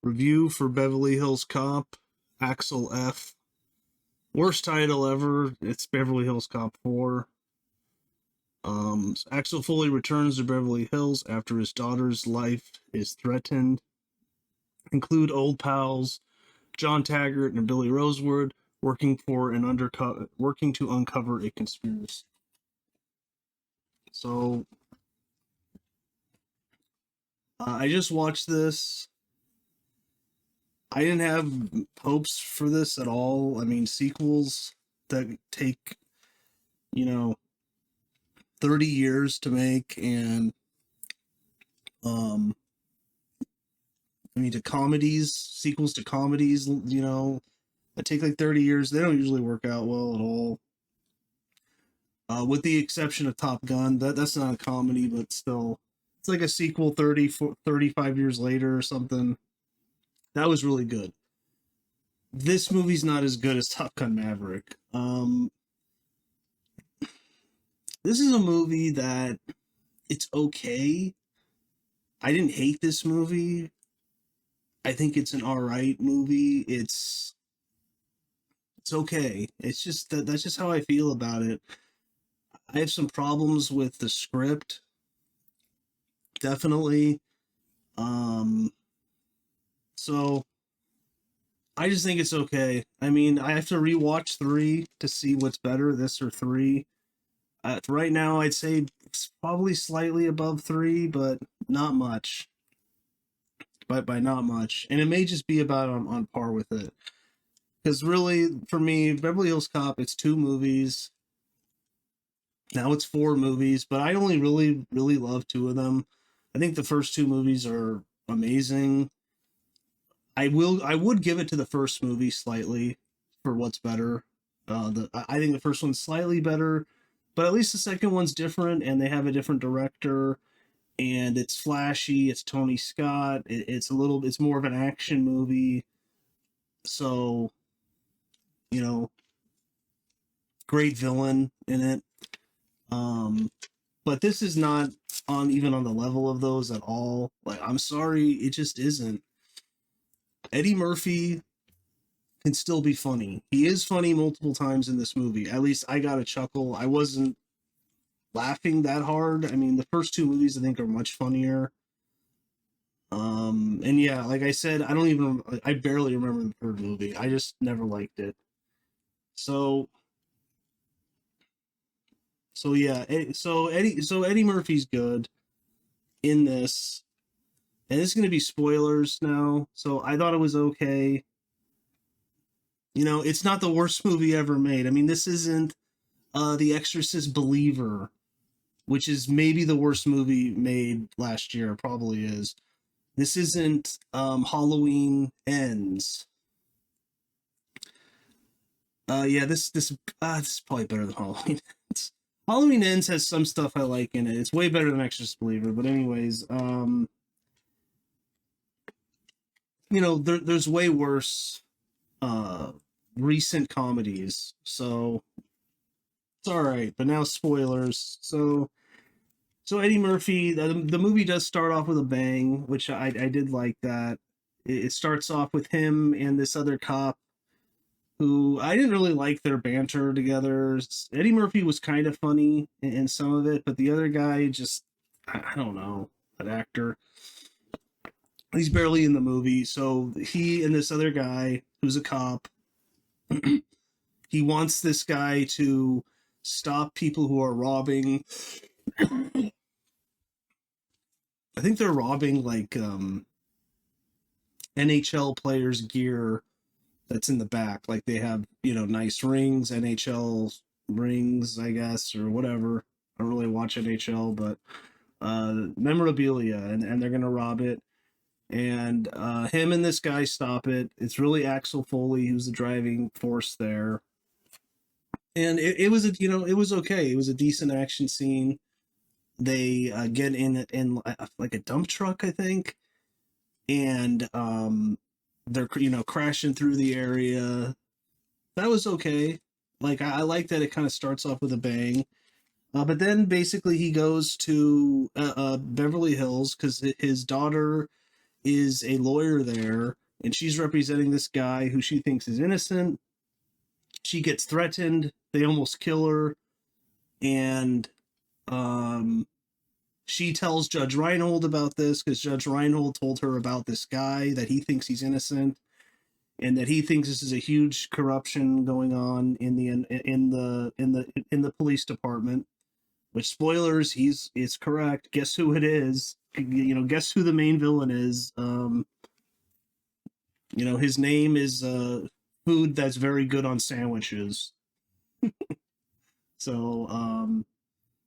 Review for Beverly Hills Cop, Axel F. Worst title ever. It's Beverly Hills Cop 4. Axel Foley returns to Beverly Hills after his daughter's life is threatened. Include old pals John Taggart and Billy Rosewood working to uncover a conspiracy. So I just watched this. I didn't have hopes for this at all. I mean, sequels that take, 30 years to make, and sequels to comedies, that take like 30 years. They don't usually work out well at all. With the exception of Top Gun, that's not a comedy, but still, it's like a sequel 35 years later or something. That was really good. This movie's not as good as Top Gun Maverick. This is a movie that it's okay. I didn't hate this movie. I think it's an alright movie. It's okay. It's just that's just how I feel about it. I have some problems with the script. Definitely. So I just think it's okay. I mean, I have to rewatch 3 to see what's better, this or 3. Right now, I'd say it's probably slightly above 3, but not much. But by not much. And it may just be about on par with it. Because really, for me, Beverly Hills Cop, it's 2 movies. Now it's 4 movies, but I only really, really love 2 of them. I think the first 2 movies are amazing. I would give it to the first movie slightly for what's better. I think the first one's slightly better, but at least the second one's different, and they have a different director, and it's flashy. It's Tony Scott. It's more of an action movie. So, great villain in it. But this is not even on the level of those at all. Like, I'm sorry, it just isn't. Eddie Murphy can still be funny. He is funny multiple times in this movie. At least I got a chuckle. I wasn't laughing that hard. I mean, the first 2 movies I think are much funnier. And yeah, like I said, I barely remember the third movie. I just never liked it. So yeah, Eddie Murphy's good in this. And it's going to be spoilers now, so I thought it was okay. It's not the worst movie ever made. I mean, this isn't The Exorcist Believer, which is maybe the worst movie made last year. It probably is. This isn't Halloween Ends. Yeah, this is probably better than Halloween Ends. Halloween Ends has some stuff I like in it. It's way better than Exorcist Believer, but anyways, there's way worse recent comedies, so it's all right. But now spoilers. So Eddie Murphy, the movie does start off with a bang, which I did like that. It starts off with him and this other cop who I didn't really like their banter together. Eddie Murphy was kind of funny in some of it, but the other guy just, I don't know, that actor. He's barely in the movie. So he and this other guy who's a cop, he wants this guy to stop people who are robbing. I think they're robbing like NHL players' gear that's in the back. Like they have, nice rings, NHL rings, I guess, or whatever. I don't really watch NHL, but memorabilia, and they're gonna rob it. And him and this guy stop it. It's really Axel Foley who's the driving force there. And it was okay. It was a decent action scene. They get in like a dump truck, I think, and they're crashing through the area. That was okay. Like I like that it kind of starts off with a bang. But then basically he goes to Beverly Hills because his daughter is a lawyer there, and she's representing this guy who she thinks is innocent. She gets threatened. They almost kill her, and um, she tells Judge Reinhold about this because Judge Reinhold told her about this guy that he thinks he's innocent, and that he thinks this is a huge corruption going on in the police department. Which, spoilers, it's correct. Guess who it is? Guess who the main villain is? His name is food that's very good on sandwiches. So,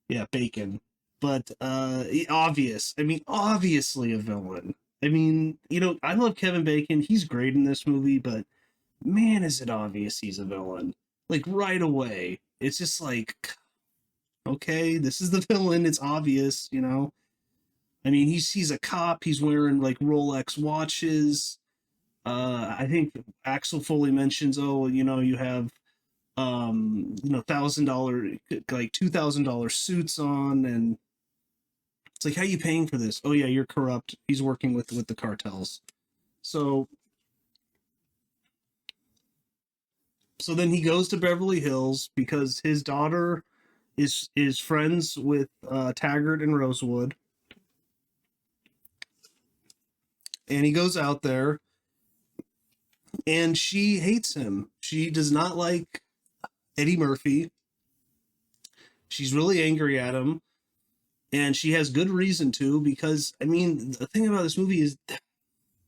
yeah, bacon. But obvious. I mean, obviously a villain. I mean, I love Kevin Bacon. He's great in this movie, but man, is it obvious he's a villain. Like, right away. It's just like, okay, this is the villain. It's obvious, I mean, he's a cop. He's wearing like Rolex watches. I think Axel Foley mentions, oh, you have $1,000, like $2,000 suits on, and it's like, how are you paying for this? Oh yeah, you're corrupt. He's working with the cartels. So then he goes to Beverly Hills because his daughter is friends with Taggart and Rosewood, and he goes out there, and she hates him. She does not like Eddie Murphy. She's really angry at him, and she has good reason to, because I mean, the thing about this movie is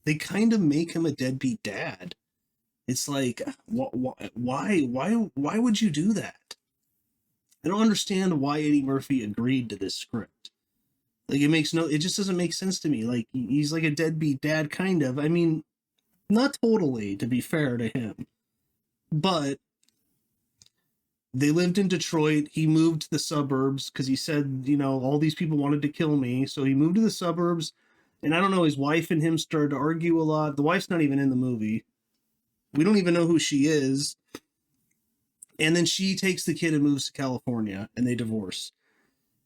they kind of make him a deadbeat dad. It's like, why would you do that? I don't understand why Eddie Murphy agreed to this script. Like, it just doesn't make sense to me. Like, he's like a deadbeat dad, kind of. I mean, not totally, to be fair to him, but they lived in Detroit. He moved to the suburbs because he said, all these people wanted to kill me. So he moved to the suburbs, and I don't know, his wife and him started to argue a lot. The wife's not even in the movie. We don't even know who she is. And then she takes the kid and moves to California, and they divorce.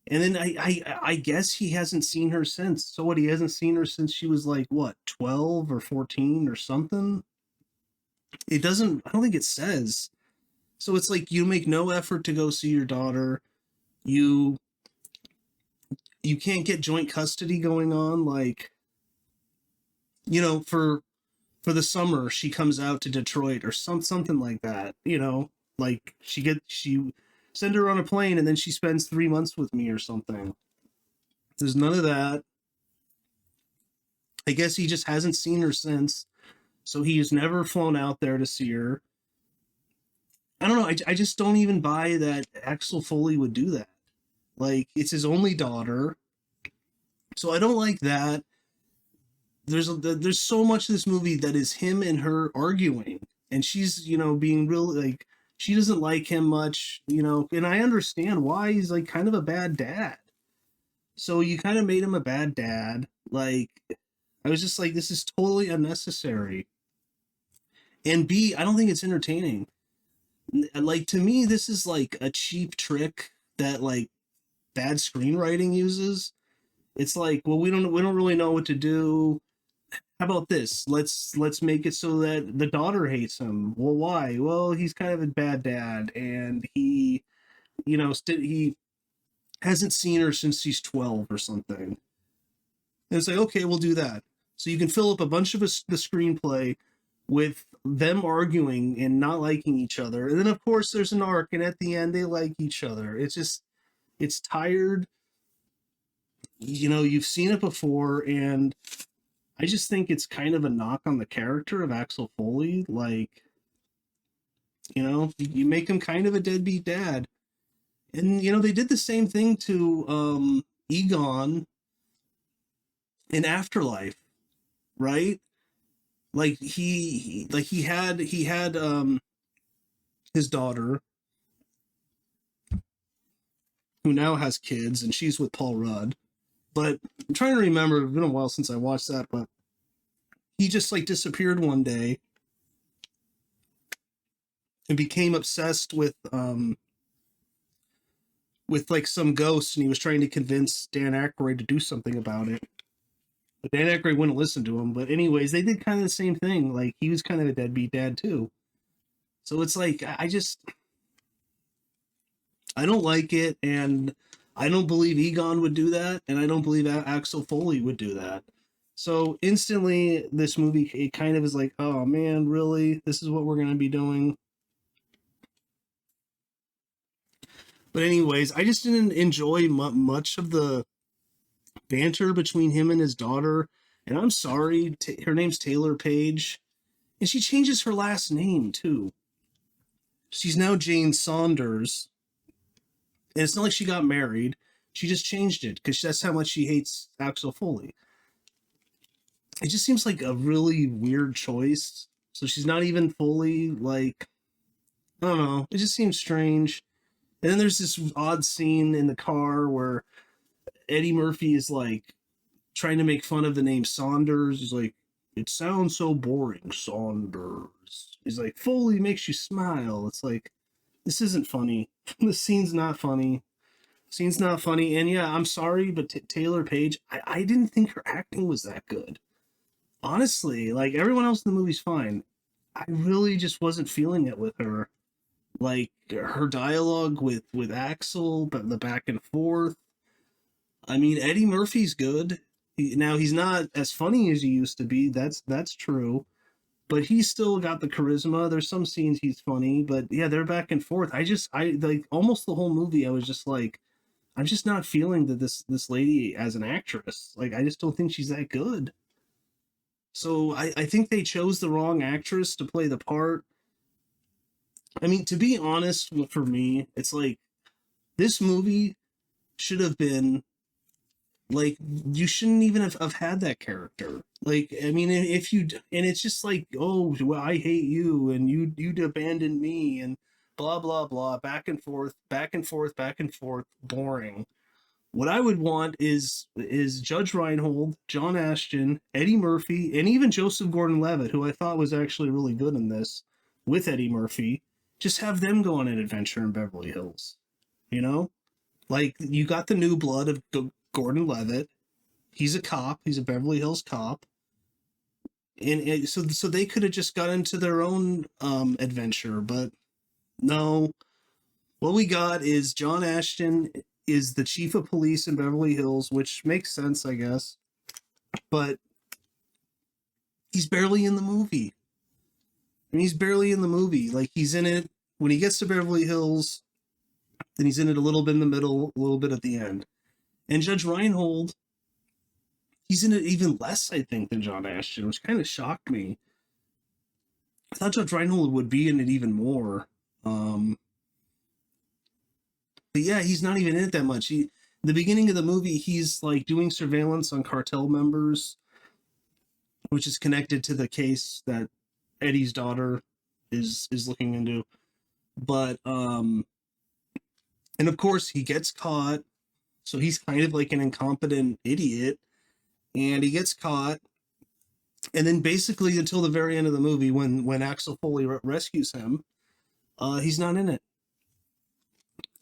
And then I guess he hasn't seen her since. So what? He hasn't seen her since she was like, what, 12 or 14 or something? I don't think it says. So it's like, you make no effort to go see your daughter. You can't get joint custody going on. Like, for the summer, she comes out to Detroit or something like that, like she send her on a plane and then she spends 3 months with me or something. There's none of that. I guess he just hasn't seen her since, so he has never flown out there to see her. I don't know. I just don't even buy that Axel Foley would do that. Like, it's his only daughter, so I don't like that. There's so much of this movie that is him and her arguing, and she's being real, like, she doesn't like him much, and I understand why. He's like kind of a bad dad. So you kind of made him a bad dad. Like, I was just like, this is totally unnecessary. And B, I don't think it's entertaining. Like, to me, this is like a cheap trick that like bad screenwriting uses. It's like, well, we don't really know what to do. How about this? Let's make it so that the daughter hates him. Well, why? Well, he's kind of a bad dad, and he he hasn't seen her since she's 12 or something. And it's like, okay, we'll do that. So you can fill up a bunch of the screenplay with them arguing and not liking each other, and then of course there's an arc, and at the end they like each other. It's tired. You've seen it before, and I just think it's kind of a knock on the character of Axel Foley. Like, you make him kind of a deadbeat dad. And, they did the same thing to Egon in Afterlife, right? Like, he had his daughter, who now has kids, and she's with Paul Rudd. But I'm trying to remember, it's been a while since I watched that, but he just like disappeared one day and became obsessed with like some ghost, and he was trying to convince Dan Aykroyd to do something about it. But Dan Aykroyd wouldn't listen to him. But anyways, they did kind of the same thing. Like he was kind of a deadbeat dad too. So it's like I don't like it, and I don't believe Egon would do that, and I don't believe Axel Foley would do that. So instantly, this movie it kind of is like, oh man, really? This is what we're gonna be doing. But anyways, I just didn't enjoy much of the banter between him and his daughter. And I'm sorry, her name's Taylor Page, and she changes her last name too. She's now Jane Saunders, and it's not like she got married. She just changed it because that's how much she hates Axel Foley. It just seems like a really weird choice. So she's not even fully like, I don't know. It just seems strange. And then there's this odd scene in the car where Eddie Murphy is like trying to make fun of the name Saunders. He's like, it sounds so boring, Saunders. He's like, Foley makes you smile. It's like, this isn't funny. The scene's not funny. Scene's not funny. And yeah, I'm sorry, but Taylor Page, I didn't think her acting was that good. Honestly, like everyone else in the movie's fine. I really just wasn't feeling it with her. Like her dialogue with Axel, but the back and forth. I mean, Eddie Murphy's good. Now he's not as funny as he used to be. That's true, but he's still got the charisma. There's some scenes he's funny, but yeah, they're back and forth. I like almost the whole movie. I was just like, I'm just not feeling that this lady as an actress. Like, I just don't think she's that good. So I think they chose the wrong actress to play the part. I mean, to be honest, for me, it's like this movie should have been like you shouldn't even have had that character. Like, I mean, if you and it's just like, oh, well, I hate you, and you abandoned me, and blah blah blah, back and forth, back and forth, back and forth, boring. What I would want is Judge Reinhold, John Ashton, Eddie Murphy, and even Joseph Gordon-Levitt, who I thought was actually really good in this, with Eddie Murphy. Just have them go on an adventure in Beverly Hills. You know, like you got the new blood of Gordon-Levitt. He's a cop. He's a Beverly Hills cop, and so they could have just got into their own adventure, but no. What we got is John Ashton is the chief of police in Beverly Hills, which makes sense, I guess. But he's barely in the movie. I mean, he's barely in the movie. Like, he's in it when he gets to Beverly Hills, then he's in it a little bit in the middle, a little bit at the end. And Judge Reinhold, he's in it even less, I think, than John Ashton, which kind of shocked me. I thought Judge Reinhold would be in it even more. But yeah, he's not even in it that much. The beginning of the movie, he's like doing surveillance on cartel members, which is connected to the case that Eddie's daughter is looking into. But and of course he gets caught, so he's kind of like an incompetent idiot, and he gets caught, and then basically until the very end of the movie, when Axel Foley rescues him, he's not in it.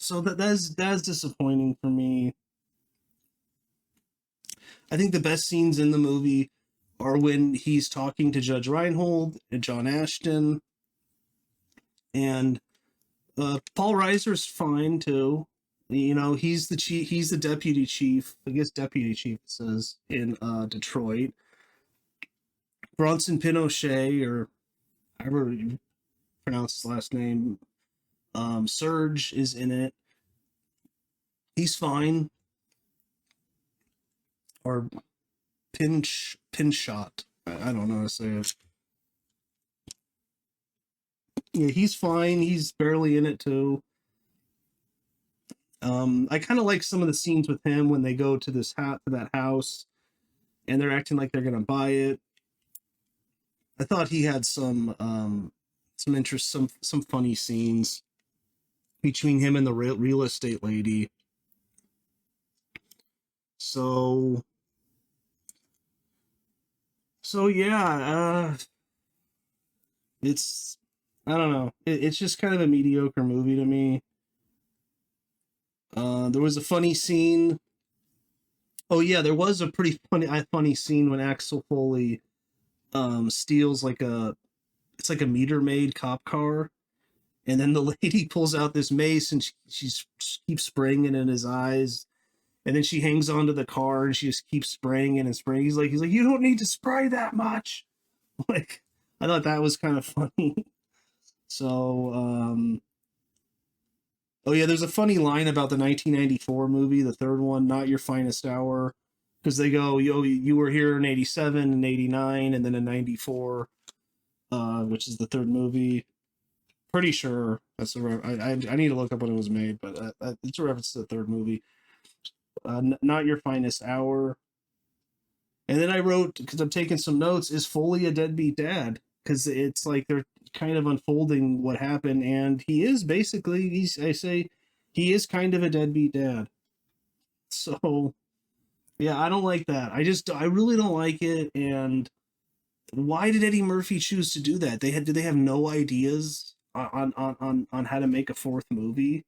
So that's disappointing for me. I think the best scenes in the movie are when he's talking to Judge Reinhold and John Ashton, and Paul Reiser's fine too. You know, he's the chief. He's the deputy chief. I guess deputy chief it says in Detroit. Bronson Pinochet, or however you pronounce his last name, Serge is in it. He's fine. Or Pinshot. I don't know how to say it. Yeah, he's fine. He's barely in it too. I kind of like some of the scenes with him when they go to that house, and they're acting like they're gonna buy it. I thought he had some interest, some funny scenes between him and the real estate lady. So yeah, it's I don't know. It's just kind of a mediocre movie to me. There was a funny scene Oh yeah, there was a pretty funny scene when Axel Foley steals like a it's like a meter maid cop car, and then the lady pulls out this mace and she keeps spraying it in his eyes, and then she hangs onto the car and she just keeps spraying it and spraying. He's like, you don't need to spray that much. Like, I thought that was kind of funny. So, oh yeah, there's a funny line about the 1994 movie, the third one, "Not Your Finest Hour," because they go, "Yo, you were here in '87 and '89, and then in '94, which is the third movie." Pretty sure that's I need to look up when it was made, but it's a reference to the third movie. Not Your Finest Hour. And then I wrote, because I'm taking some notes, is Foley a deadbeat dad? Because it's like they're kind of unfolding what happened, and he is basically, I say, he is kind of a deadbeat dad. So, yeah, I don't like that. I really don't like it. And why did Eddie Murphy choose to do that? Did they have no ideas on how to make a fourth movie?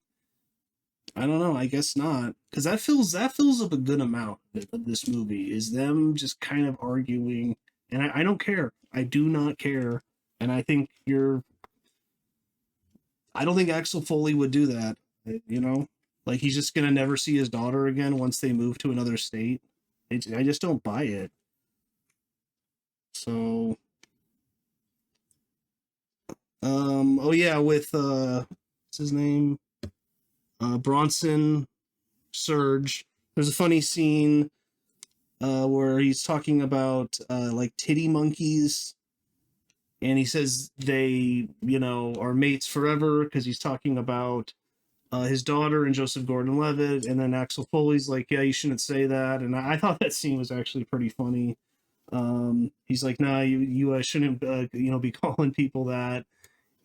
I don't know. I guess not, because that fills up a good amount of this movie. Is them just kind of arguing, and I don't care. I do not care, and I think you're. I don't think Axel Foley would do that. You know, like he's just gonna never see his daughter again once they move to another state. I just don't buy it. So, oh yeah, with what's his name? Bronson Surge. There's a funny scene where he's talking about like titty monkeys, and he says they, are mates forever because he's talking about his daughter and Joseph Gordon-Levitt, and then Axel Foley's like, yeah, you shouldn't say that, and I thought that scene was actually pretty funny. He's like, nah, you shouldn't, be calling people that,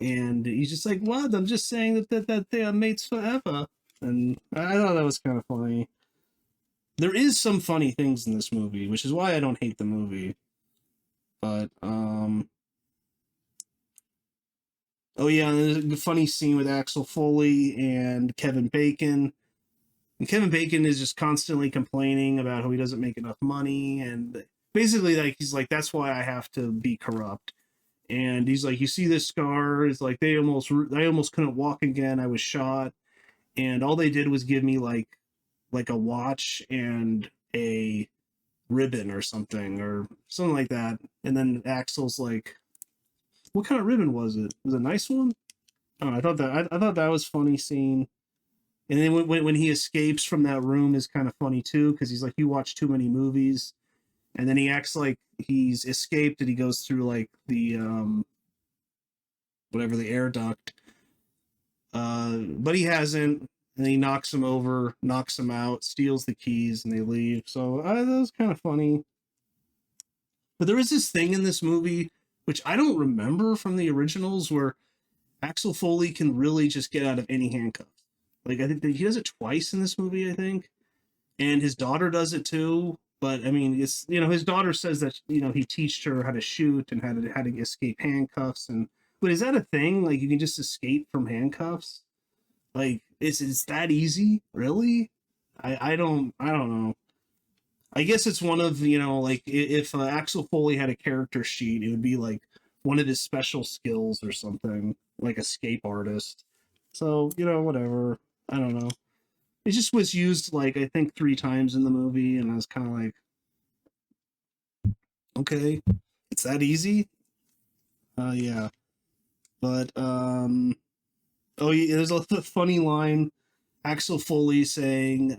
and he's just like, what? I'm just saying that they are mates forever, and I thought that was kind of funny. There is some funny things in this movie, which is why I don't hate the movie. But oh yeah, and there's a funny scene with Axel Foley and Kevin Bacon. And Kevin Bacon is just constantly complaining about how he doesn't make enough money, and basically like he's like, that's why I have to be corrupt. And he's like, you see this scar? It's like I almost couldn't walk again. I was shot, and all they did was give me like a watch and a ribbon or something like that. And then Axel's like, what kind of ribbon was it? Was it a nice one? Oh, I thought that was funny scene. And then when he escapes from that room is kind of funny too, because he's like, you watch too many movies. And then he acts like he's escaped, and he goes through like the whatever, the air duct. But he hasn't, and he knocks him over, knocks him out, steals the keys, and they leave. So that was kind of funny. But there is this thing in this movie, which I don't remember from the originals, where Axel Foley can really just get out of any handcuff. Like, I think that he does it twice in this movie, I think. And his daughter does it too. But I mean, it's, his daughter says that, he teached her how to shoot and how to escape handcuffs. And but is that a thing? Like, you can just escape from handcuffs? Like, is that easy? Really? I don't know. I guess it's one of, like, if Axel Foley had a character sheet, it would be like one of his special skills or something, like escape artist. So, whatever. I don't know. It just was used like I think 3 times in the movie, and I was kind of like, okay, it's that easy. Yeah, but oh yeah, there's a funny line. Axel Foley saying,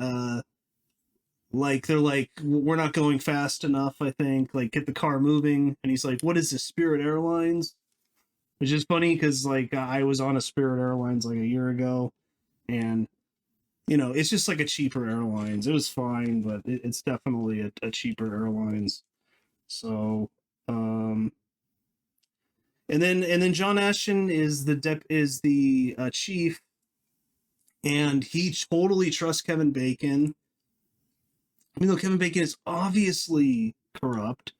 like they're like, we're not going fast enough. I think, like, get the car moving, and he's like, what is this, Spirit Airlines? Which is funny because like I was on a Spirit Airlines like a year ago, and it's just like a cheaper airlines. It was fine, but it's definitely a cheaper airlines. So, and then John Ashton is the chief, and he totally trusts Kevin Bacon, even though Kevin Bacon is obviously corrupt,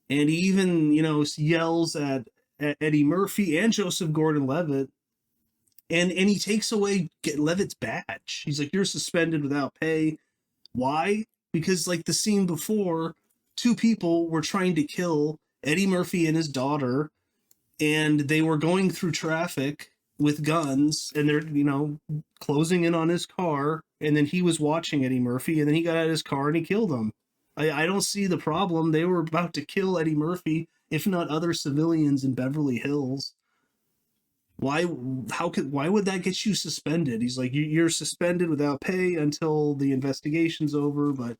and he even yells at Eddie Murphy and Joseph Gordon-Levitt, and he takes away Levitt's badge. He's like, you're suspended without pay. Why? because like the scene before, two people were trying to kill Eddie Murphy and his daughter, and they were going through traffic with guns, and they're closing in on his car, and then he was watching Eddie Murphy, and then he got out of his car and he killed him. I don't see the problem. They were about to kill Eddie Murphy, if not other civilians in Beverly Hills. Why would that get you suspended? He's like, you're suspended without pay until the investigation's over. But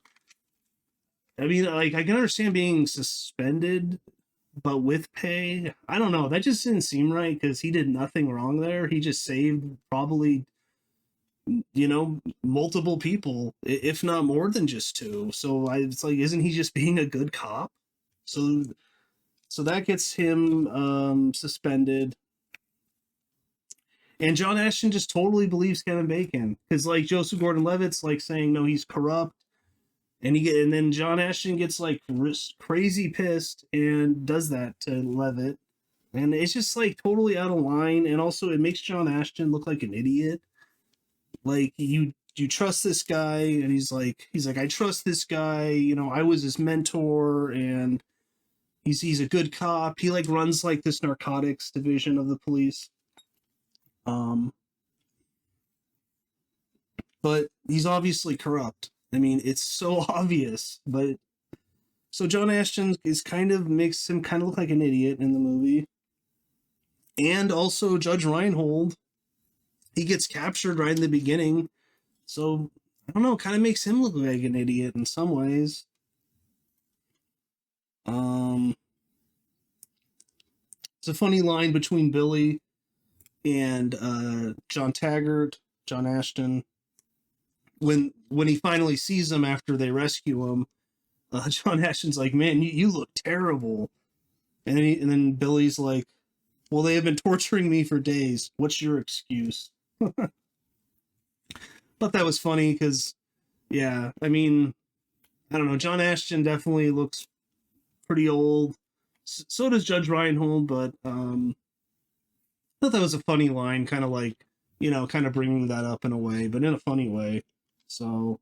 I mean, like, I can understand being suspended, but with pay, I don't know. That just didn't seem right because he did nothing wrong there. He just saved probably multiple people, if not more than just two. So it's like, isn't he just being a good cop? So that gets him suspended. And John Ashton just totally believes Kevin Bacon because like Joseph Gordon-Levitt's like saying no, he's corrupt, and then John Ashton gets like crazy pissed and does that to Levitt, and it's just like totally out of line, and also it makes John Ashton look like an idiot. Like you trust this guy, and he's like I trust this guy. I was his mentor, and he's a good cop. He like runs like this narcotics division of the police. But he's obviously corrupt. I mean, it's so obvious. But so John Ashton is makes him kind of look like an idiot in the movie. And also Judge Reinhold, he gets captured right in the beginning. So I don't know, kind of makes him look like an idiot in some ways. It's a funny line between Billy and John Taggart, John Ashton, when he finally sees him after they rescue him. John Ashton's like, "Man, you look terrible," and then Billy's like, "Well, they have been torturing me for days. What's your excuse?" Thought that was funny because, yeah, I mean, I don't know. John Ashton definitely looks pretty old. So does Judge Reinhold, but thought that was a funny line, kind of like, kind of bringing that up in a way, but in a funny way. So,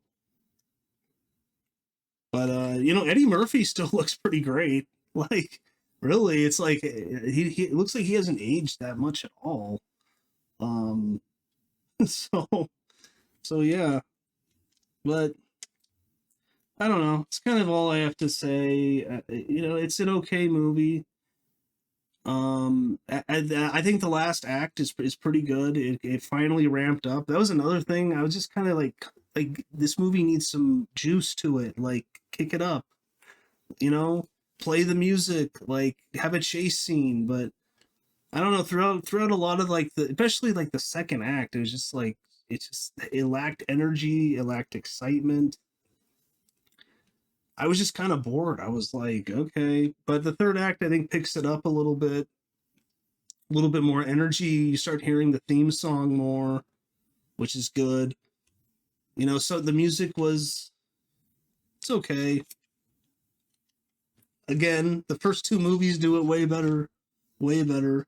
but Eddie Murphy still looks pretty great. Like, really, it's like he it looks like he hasn't aged that much at all. Um, so yeah, but I don't know. It's kind of all I have to say. It's an okay movie. I think the last act is pretty good. It finally ramped up. That was another thing. I was just kind of like this movie needs some juice to it. Like, kick it up, play the music, like have a chase scene. But I don't know, throughout a lot of like especially like the second act, it was just like it lacked energy, it lacked excitement. I was just kind of bored. I was like, okay. But the third act, I think, picks it up a little bit more energy. You start hearing the theme song more, which is good. So the music it's okay. Again, the first two movies do it way better. Way better.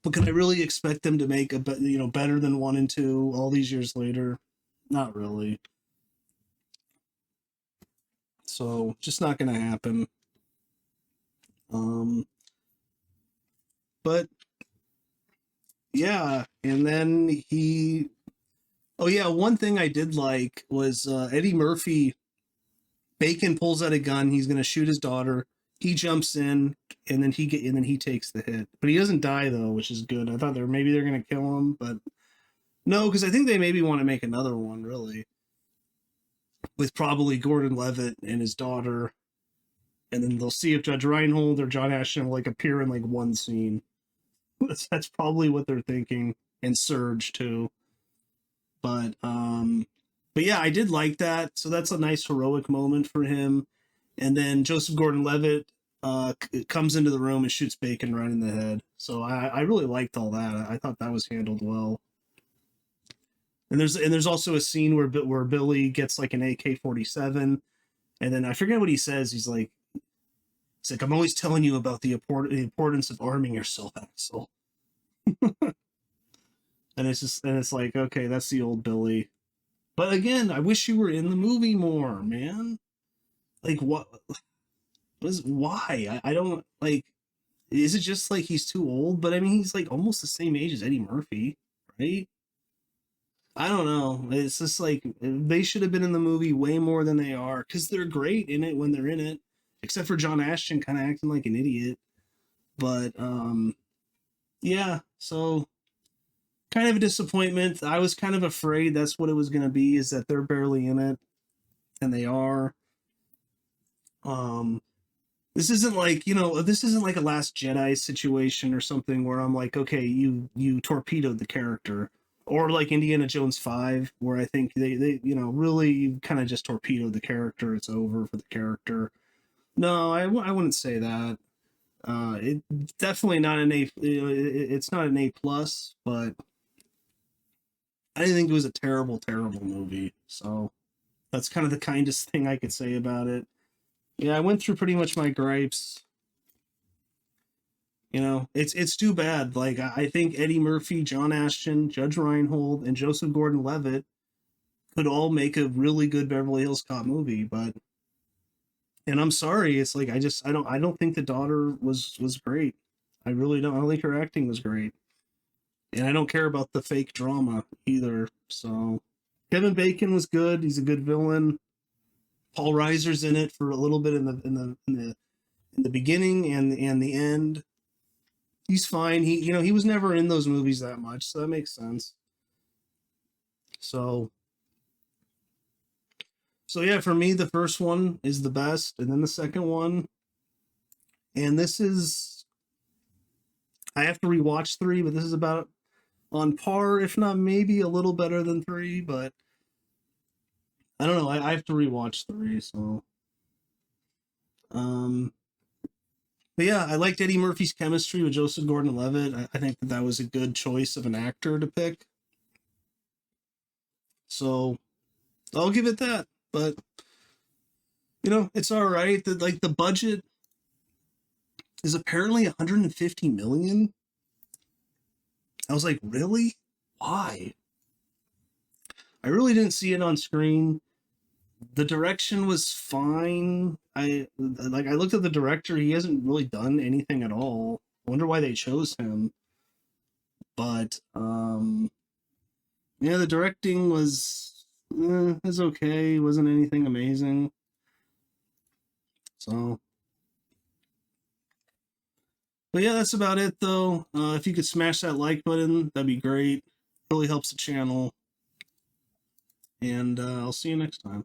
But can I really expect them to make better than 1 and 2 all these years later? Not really. So just not gonna happen. But yeah, and then one thing I did like was Eddie Murphy. Bacon pulls out a gun. He's gonna shoot his daughter. He jumps in, and then he takes the hit. But he doesn't die though, which is good. I thought maybe they're gonna kill him, but no, because I think they maybe want to make another one, really, with probably Gordon-Levitt and his daughter, and then they'll see if Judge Reinhold or John Ashton will like appear in like one scene. That's probably what they're thinking, and Surge too. But yeah, I did like that. So that's a nice heroic moment for him. And then Joseph Gordon-Levitt comes into the room and shoots Bacon right in the head. So I really liked all that. I thought that was handled well. And there's also a scene where Billy gets like an AK-47, and then I forget what he says. He's like, I'm always telling you about the importance of arming yourself, Axel. And it's like, okay, that's the old Billy. But again, I wish you were in the movie more, man. Like what was why? I don't like is it just like he's too old? But I mean he's like almost the same age as Eddie Murphy, right? I don't know. It's just like they should have been in the movie way more than they are because they're great in it when they're in it, except for John Ashton kind of acting like an idiot. But yeah, so kind of a disappointment. I was kind of afraid that's what it was going to be, is that they're barely in it, and they are. Um, this isn't like this isn't like a Last Jedi situation or something where I'm like, okay, you torpedoed the character, or like Indiana Jones 5, where I think they really kind of just torpedoed the character. It's over for the character. No, I wouldn't say that. It definitely not an A. It's not an A plus, but I didn't think it was a terrible, terrible movie. So that's kind of the kindest thing I could say about it. Yeah, I went through pretty much my gripes. It's too bad. Like I think Eddie Murphy, John Ashton, Judge Reinhold, and Joseph Gordon-Levitt could all make a really good Beverly Hills Cop movie, but and I'm sorry, it's like I don't think the daughter was great. I really don't. I don't think her acting was great, and I don't care about the fake drama either. So Kevin Bacon was good. He's a good villain. Paul Reiser's in it for a little bit in the beginning and the end. He's fine. He was never in those movies that much, so that makes sense. So yeah, for me the first one is the best, and then the second one, and this is I have to rewatch 3, but this is about on par, if not maybe a little better than 3, but I don't know. I have to rewatch 3, so um but yeah, I liked Eddie Murphy's chemistry with Joseph Gordon-Levitt. I think that was a good choice of an actor to pick. So I'll give it that. But it's all right. The budget is apparently 150 million. I was like, really? Why? I really didn't see it on screen. The direction was fine. I looked at the director. He hasn't really done anything at all. I wonder why they chose him. But yeah, the directing was okay. It wasn't anything amazing. So, but yeah, that's about it though. If you could smash that like button, that'd be great. Really helps the channel. And I'll see you next time.